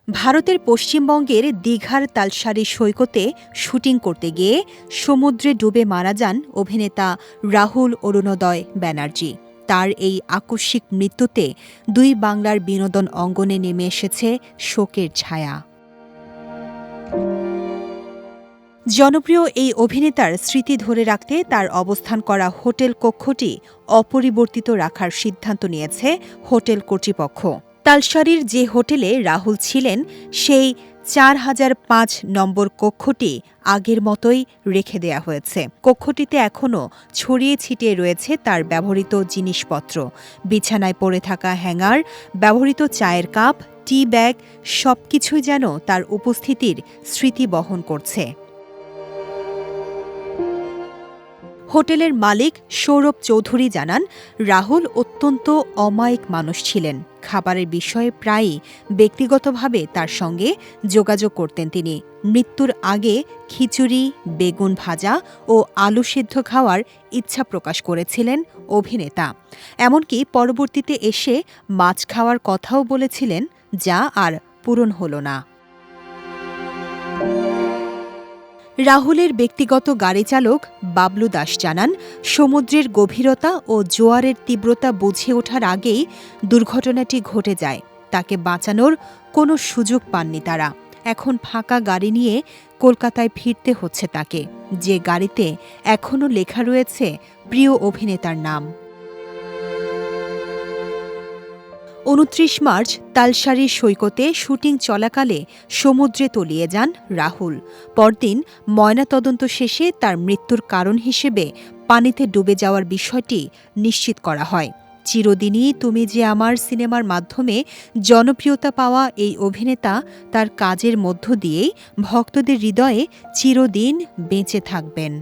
ভারতের পশ্চিমবঙ্গের দীঘার তালসারি সৈকতে শুটিং করতে গিয়ে সমুদ্রে ডুবে মারা যান অভিনেতা রাহুল অরুণোদয় ব্যানার্জি। তার এই আকস্মিক মৃত্যুতে দুই বাংলার বিনোদন অঙ্গনে নেমে এসেছে শোকের ছায়া। জনপ্রিয় এই অভিনেতার স্মৃতি ধরে রাখতে তার অবস্থান করা হোটেল কক্ষটি অপরিবর্তিত রাখার সিদ্ধান্ত নিয়েছে হোটেল কর্তৃপক্ষ। তালসারির যে হোটেলে রাহুল ছিলেন সেই ৪০০৫ নম্বর কক্ষটি আগের মতোই রেখে দেয়া হয়েছে। কক্ষটিতে এখনও ছড়িয়ে ছিটিয়ে রয়েছে তার ব্যবহৃত জিনিসপত্র, বিছানায় পড়ে থাকা হ্যাঙ্গার, ব্যবহৃত চায়ের কাপ, টি ব্যাগ, সবকিছুই যেন তার উপস্থিতির স্মৃতি বহন করছে। হোটেলের মালিক সৌরভ চৌধুরী জানান, রাহুল অত্যন্ত অমায়িক মানুষ ছিলেন। খাবারের বিষয়ে প্রায়ই ব্যক্তিগতভাবে তার সঙ্গে যোগাযোগ করতেন তিনি। মৃত্যুর আগে খিচুড়ি, বেগুন ভাজা ও আলু সিদ্ধ খাওয়ার ইচ্ছা প্রকাশ করেছিলেন অভিনেতা। এমনকি পরবর্তীতে এসে মাছ খাওয়ার কথাও বলেছিলেন, যা আর পূরণ হল না। রাহুলের ব্যক্তিগত গাড়ি চালক বাবলু দাস জানান, সমুদ্রের গভীরতা ও জোয়ারের তীব্রতা বুঝে ওঠার আগেই দুর্ঘটনাটি ঘটে যায়। তাকে বাঁচানোর কোনো সুযোগ পাননি তারা। এখন ফাঁকা গাড়ি নিয়ে কলকাতায় ফিরতে হচ্ছে তাকে, যে গাড়িতে এখনও লেখা রয়েছে প্রিয় অভিনেতার নাম। ২৯ মার্চ তালসারি সৈকতে শুটিং চলাকালে সমুদ্রে তলিয়ে যান রাহুল। পরদিন ময়নাতদন্ত শেষে তার মৃত্যুর কারণ হিসেবে পানিতে ডুবে যাওয়ার বিষয়টি নিশ্চিত করা হয়। চিরদিনই তুমি যে আমার সিনেমার মাধ্যমে জনপ্রিয়তা পাওয়া এই অভিনেতা তার কাজের মধ্য দিয়েই ভক্তদের হৃদয়ে চিরদিন বেঁচে থাকবেন।